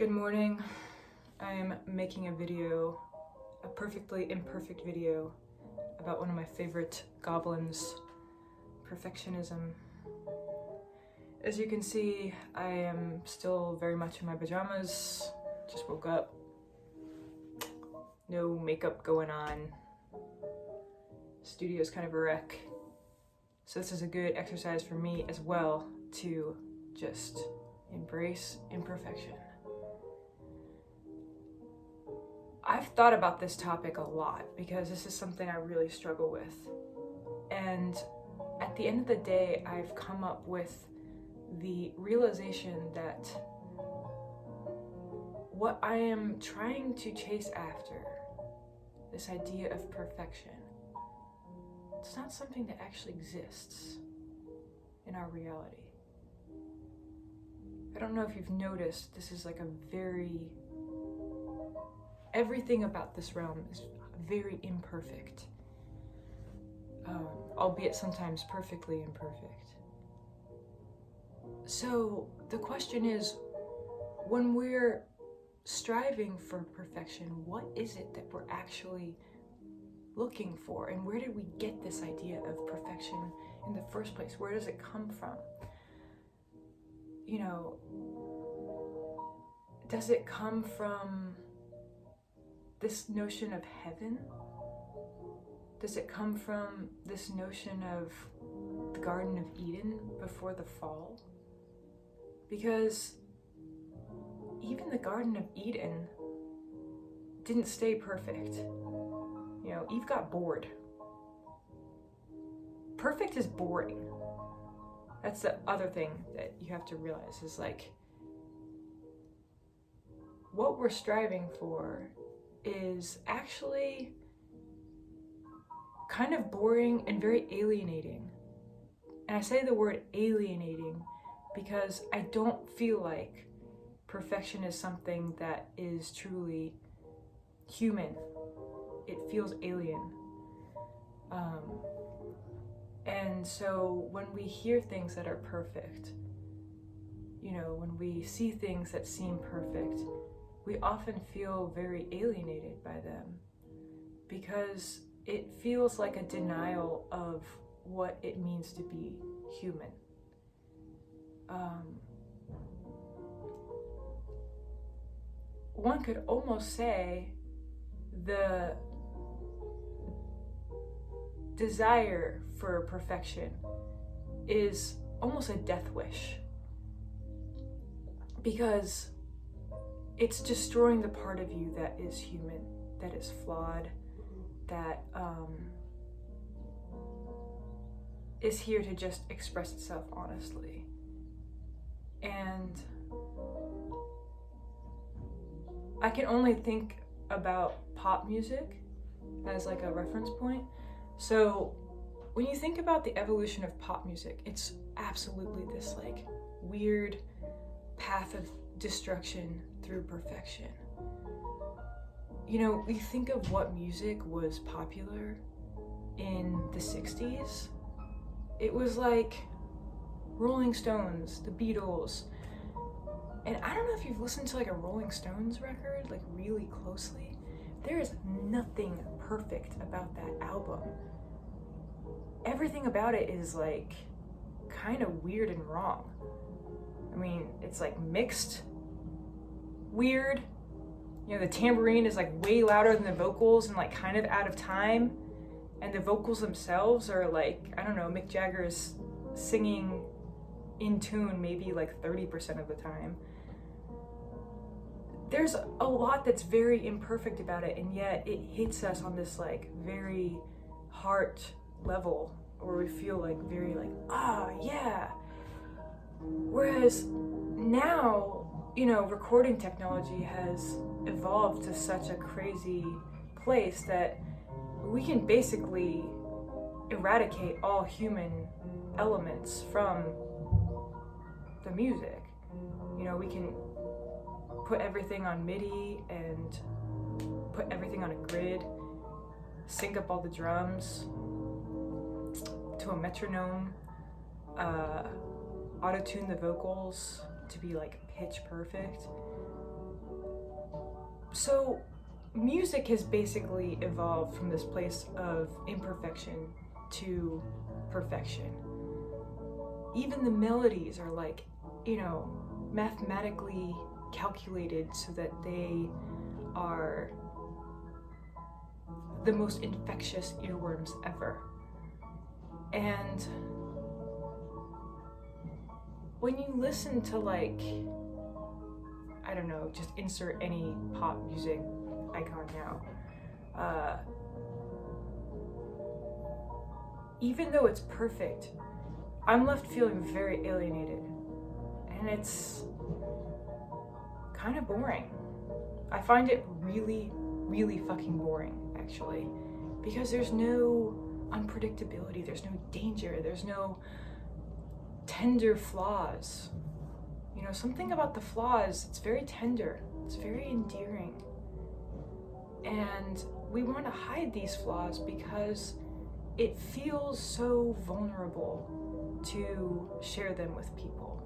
Good morning. I am making a video, a perfectly imperfect video, about one of my favorite goblins, perfectionism. As you can see, I am still very much in my pajamas, just woke up, no makeup going on, studio's kind of a wreck. So this is a good exercise for me as well to just embrace imperfection. I've thought about this topic a lot because this is something I really struggle with. And at the end of the day, I've come up with the realization that what I am trying to chase after, this idea of perfection, it's not something that actually exists in our reality. I don't know if you've noticed, this is like everything about this realm is very imperfect, albeit sometimes perfectly imperfect. So the question is, when we're striving for perfection, what is it that we're actually looking for? And where did we get this idea of perfection in the first place? Where does it come from? Does it come from this notion of heaven? Does it come from this notion of the Garden of Eden before the fall? Because even the Garden of Eden didn't stay perfect. Eve got bored. Perfect is boring. That's the other thing that you have to realize is what we're striving for is actually kind of boring and very alienating. And I say the word alienating because I don't feel like perfection is something that is truly human. It feels alien. And so when we hear things that are perfect, when we see things that seem perfect, we often feel very alienated by them because it feels like a denial of what it means to be human. One could almost say the desire for perfection is almost a death wish because it's destroying the part of you that is human, that is flawed, that is here to just express itself honestly. And I can only think about pop music as like a reference point. So when you think about the evolution of pop music, it's absolutely this weird path of destruction through perfection. We think of what music was popular in the 60s. It was like Rolling Stones, the Beatles. And I don't know if you've listened to a Rolling Stones record really closely. There is nothing perfect about that album. Everything about it is kind of weird and wrong. I mean, it's mixed, weird. The tambourine is way louder than the vocals and kind of out of time. And the vocals themselves are I don't know, Mick Jagger's singing in tune maybe 30% of the time. There's a lot that's very imperfect about it, and yet it hits us on this very heart level where we feel very yeah. Whereas now, recording technology has evolved to such a crazy place that we can basically eradicate all human elements from the music. We can put everything on MIDI and put everything on a grid, sync up all the drums to a metronome, auto-tune the vocals to be pitch perfect. So music has basically evolved from this place of imperfection to perfection. Even the melodies are like, mathematically calculated so that they are the most infectious earworms ever. And when you listen to, like, I don't know, just insert any pop music icon now, even though it's perfect, I'm left feeling very alienated, and it's kind of boring. I find it really, really fucking boring, actually, because there's no unpredictability, there's no danger, there's no tender flaws. Something about the flaws, it's very tender, it's very endearing. And we want to hide these flaws because it feels so vulnerable to share them with people.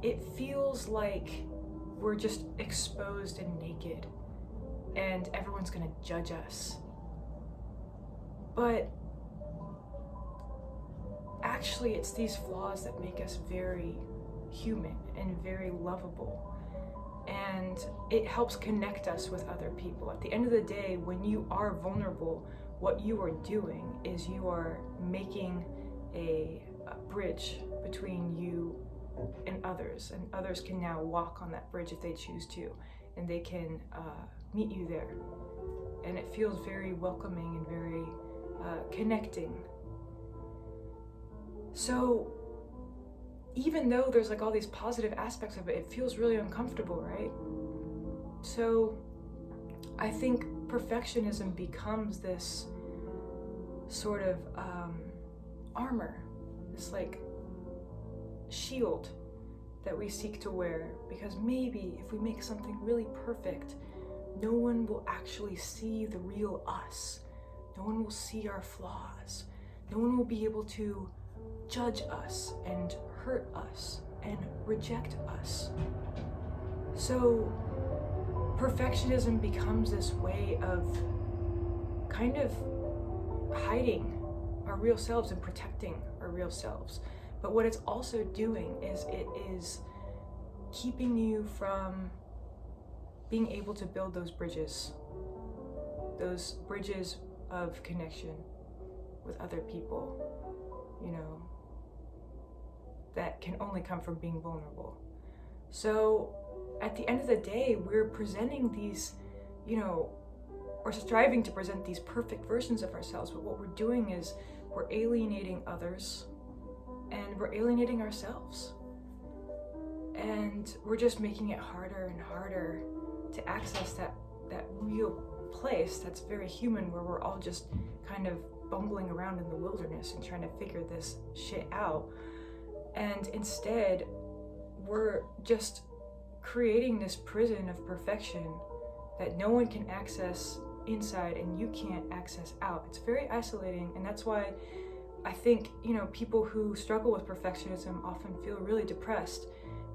It feels like we're just exposed and naked and everyone's gonna judge us. But actually, it's these flaws that make us very human and very lovable. And it helps connect us with other people. At the end of the day, when you are vulnerable, what you are doing is you are making a bridge between you and others can now walk on that bridge if they choose to, and they can meet you there. And it feels very welcoming and very connecting. So even though there's like all these positive aspects of it, it feels really uncomfortable, right? So I think perfectionism becomes this sort of armor, this like shield that we seek to wear, because maybe if we make something really perfect, no one will actually see the real us. No one will see our flaws. No one will be able to judge us and hurt us and reject us. So perfectionism becomes this way of kind of hiding our real selves and protecting our real selves. But what it's also doing is it is keeping you from being able to build those bridges of connection with other people, that can only come from being vulnerable. So at the end of the day, we're presenting these, or striving to present these perfect versions of ourselves, but what we're doing is we're alienating others and we're alienating ourselves. And we're just making it harder and harder to access that real place that's very human, where we're all just kind of bumbling around in the wilderness and trying to figure this shit out. And instead, we're just creating this prison of perfection that no one can access inside and you can't access out. It's very isolating, and that's why I think, people who struggle with perfectionism often feel really depressed,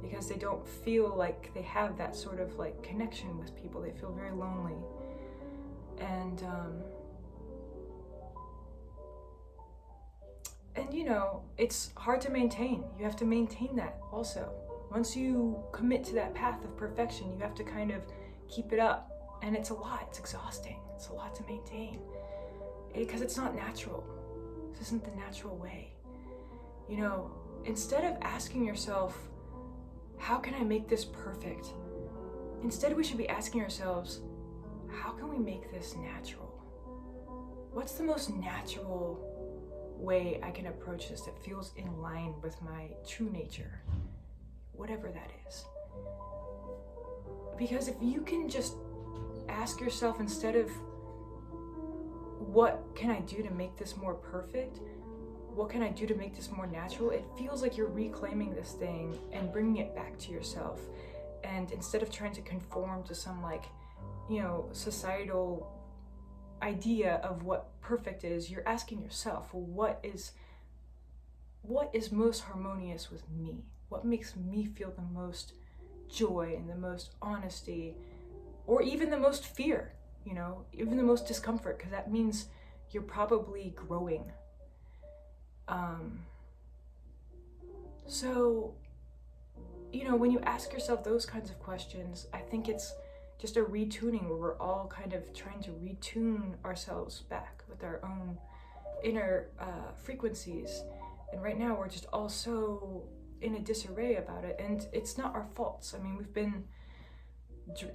because they don't feel like they have that sort of like connection with people. They feel very lonely. And it's hard to maintain. You have to maintain that also. Once you commit to that path of perfection, you have to kind of keep it up. And it's a lot, it's exhausting. It's a lot to maintain. Because it's not natural. This isn't the natural way. Instead of asking yourself, how can I make this perfect? Instead, we should be asking ourselves, how can we make this natural? What's the most natural way I can approach this that feels in line with my true nature? Whatever that is. Because if you can just ask yourself, instead of what can I do to make this more perfect, what can I do to make this more natural, it feels like you're reclaiming this thing and bringing it back to yourself. And instead of trying to conform to some societal idea of what perfect is, you're asking yourself, well, what is most harmonious with me? What makes me feel the most joy and the most honesty? or even the most fear, even the most discomfort, because that means you're probably growing. So, when you ask yourself those kinds of questions, I think it's just a retuning where we're all kind of trying to retune ourselves back with our own inner frequencies. And right now we're just all so in a disarray about it, and it's not our faults. I mean,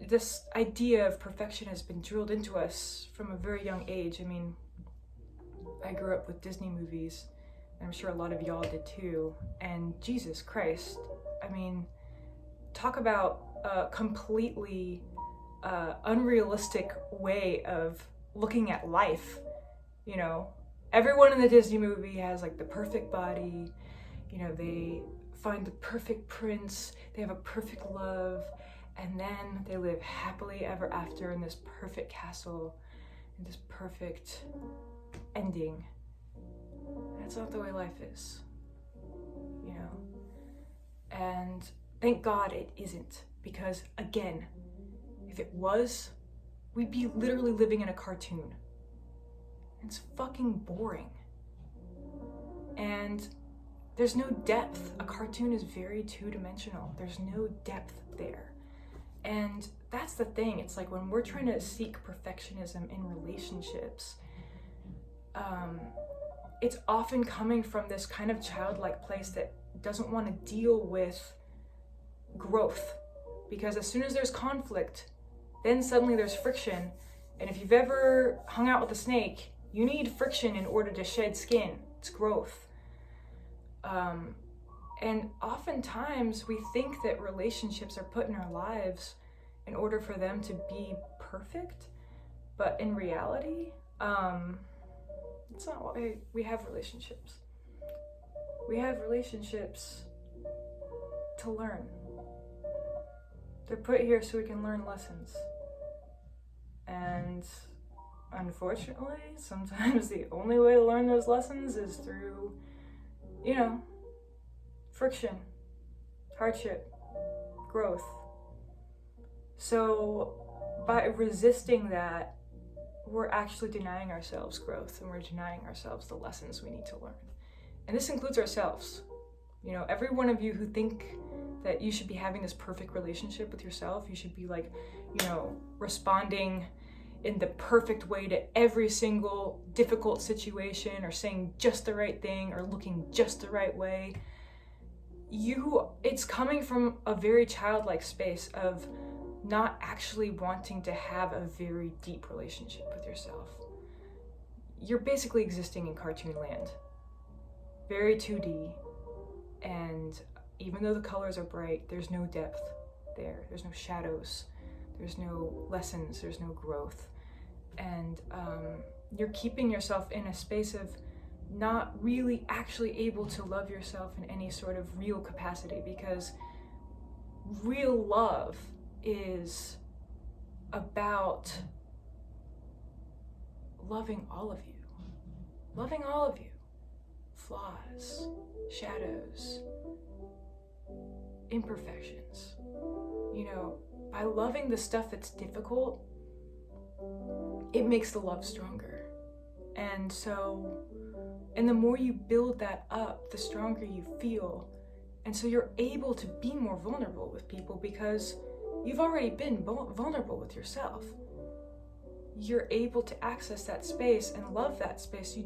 this idea of perfection has been drilled into us from a very young age. I mean, I grew up with Disney movies, and I'm sure a lot of y'all did too, and Jesus Christ, I mean, talk about a completely unrealistic way of looking at life. Everyone in the Disney movie has like the perfect body, they find the perfect prince, they have a perfect love, and then they live happily ever after in this perfect castle, in this perfect ending. That's not the way life is, and thank God it isn't, because again, if it was, we'd be literally living in a cartoon. It's fucking boring. And there's no depth. A cartoon is very two-dimensional. There's no depth there. And that's the thing. It's like when we're trying to seek perfectionism in relationships, it's often coming from this kind of childlike place that doesn't want to deal with growth. Because as soon as there's conflict, then suddenly there's friction. And if you've ever hung out with a snake, you need friction in order to shed skin. It's growth. And oftentimes we think that relationships are put in our lives in order for them to be perfect. But in reality, it's not why we have relationships. We have relationships to learn. They're put here so we can learn lessons. And unfortunately, sometimes the only way to learn those lessons is through, friction, hardship, growth. So by resisting that, we're actually denying ourselves growth, and we're denying ourselves the lessons we need to learn. And this includes ourselves. Every one of you who think that you should be having this perfect relationship with yourself, you should be like, responding in the perfect way to every single difficult situation, or saying just the right thing, or looking just the right way. It's coming from a very childlike space of not actually wanting to have a very deep relationship with yourself. You're basically existing in cartoon land. Very 2D. And even though the colors are bright, there's no depth there. There's no shadows. There's no lessons. There's no growth. And you're keeping yourself in a space of not really actually able to love yourself in any sort of real capacity, because real love is about loving all of you. Loving all of you. Flaws, shadows, imperfections. By loving the stuff that's difficult, it makes the love stronger. And the more you build that up, the stronger you feel. And so you're able to be more vulnerable with people because you've already been vulnerable with yourself. You're able to access that space and love that space. You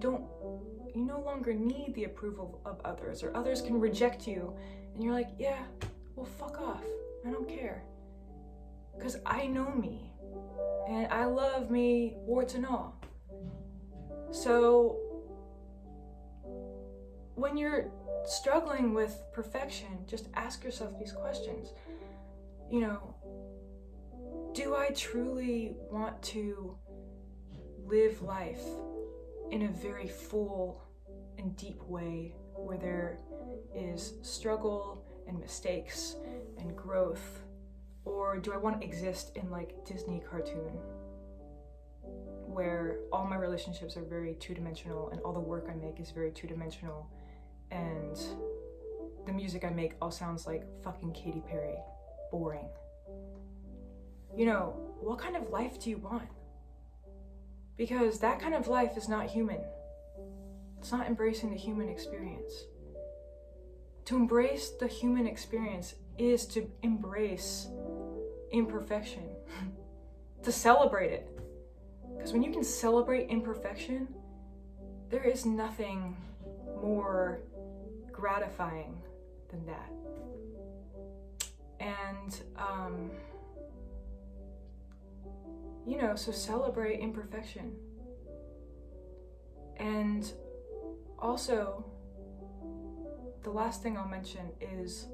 no longer need the approval of others, or others can reject you. And you're like, yeah, well, fuck off. I don't care. Because I know me. And I love me, warts and all. So when you're struggling with perfection, just ask yourself these questions. Do I truly want to live life in a very full and deep way where there is struggle and mistakes and growth? Or do I want to exist in like Disney cartoon where all my relationships are very two-dimensional and all the work I make is very two-dimensional and the music I make all sounds like fucking Katy Perry? Boring. you know, what kind of life do you want? Because that kind of life is not human. It's not embracing the human experience. To embrace the human experience is to embrace imperfection, to celebrate it. Because when you can celebrate imperfection, there is nothing more gratifying than that. And, so celebrate imperfection. And also, the last thing I'll mention is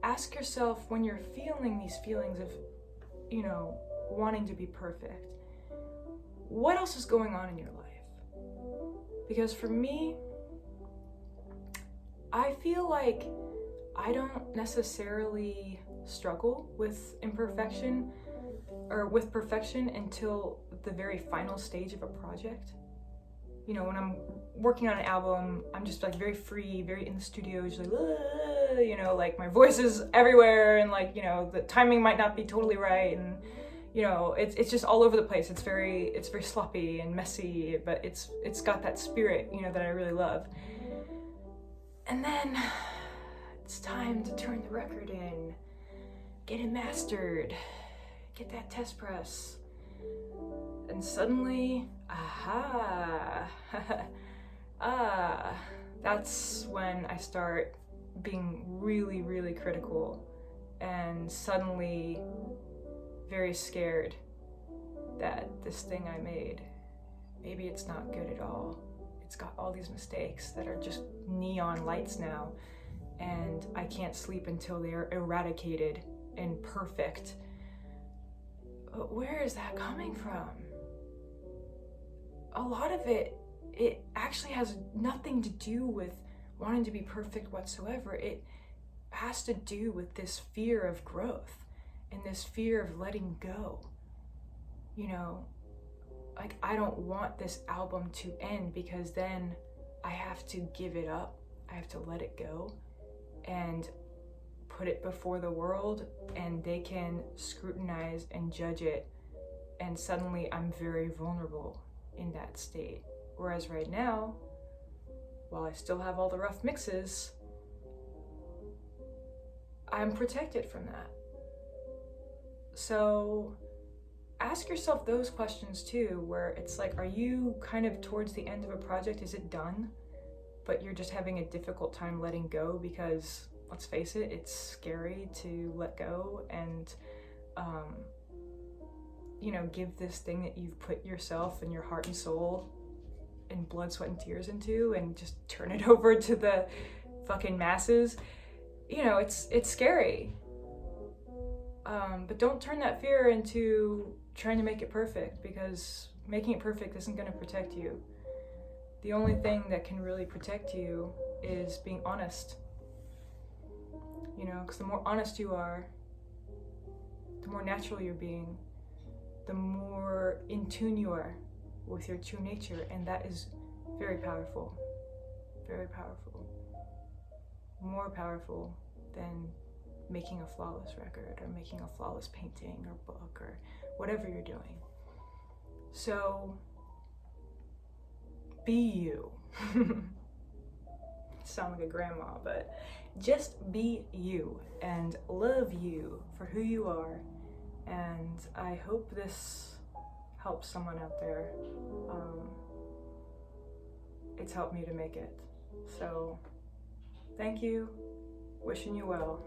ask yourself when you're feeling these feelings of, wanting to be perfect, what else is going on in your life? Because for me, I feel like I don't necessarily struggle with imperfection or with perfection until the very final stage of a project. When I'm working on an album, I'm just like very free, very in the studio, usually, like my voice is everywhere, and like, the timing might not be totally right, and it's just all over the place. It's very sloppy and messy, but it's got that spirit, that I really love. And then it's time to turn the record in, get it mastered, get that test press. And suddenly, that's when I start being really, really critical and suddenly very scared that this thing I made, maybe it's not good at all. It's got all these mistakes that are just neon lights now, and I can't sleep until they're eradicated and perfect. But where is that coming from? A lot of it actually has nothing to do with wanting to be perfect whatsoever. It has to do with this fear of growth and this fear of letting go. Like, I don't want this album to end, because then I have to give it up. I have to let it go and put it before the world, and they can scrutinize and judge it. And suddenly I'm very vulnerable in that state. Whereas right now, while I still have all the rough mixes, I'm protected from that. So ask yourself those questions too, where it's like, are you kind of towards the end of a project? Is it done? But you're just having a difficult time letting go because, let's face it, it's scary to let go and, give this thing that you've put yourself and your heart and soul and blood, sweat, and tears into, and just turn it over to the fucking masses. It's scary. But don't turn that fear into trying to make it perfect, because making it perfect isn't going to protect you. The only thing that can really protect you is being honest. Because the more honest you are, the more natural you're being, the more in tune you are with your true nature, and that is very powerful. Very powerful. More powerful than making a flawless record or making a flawless painting or book or whatever you're doing. So be you. Sound like a grandma, but just be you and love you for who you are. And I hope this helps someone out there. It's helped me to make it. So thank you. Wishing you well.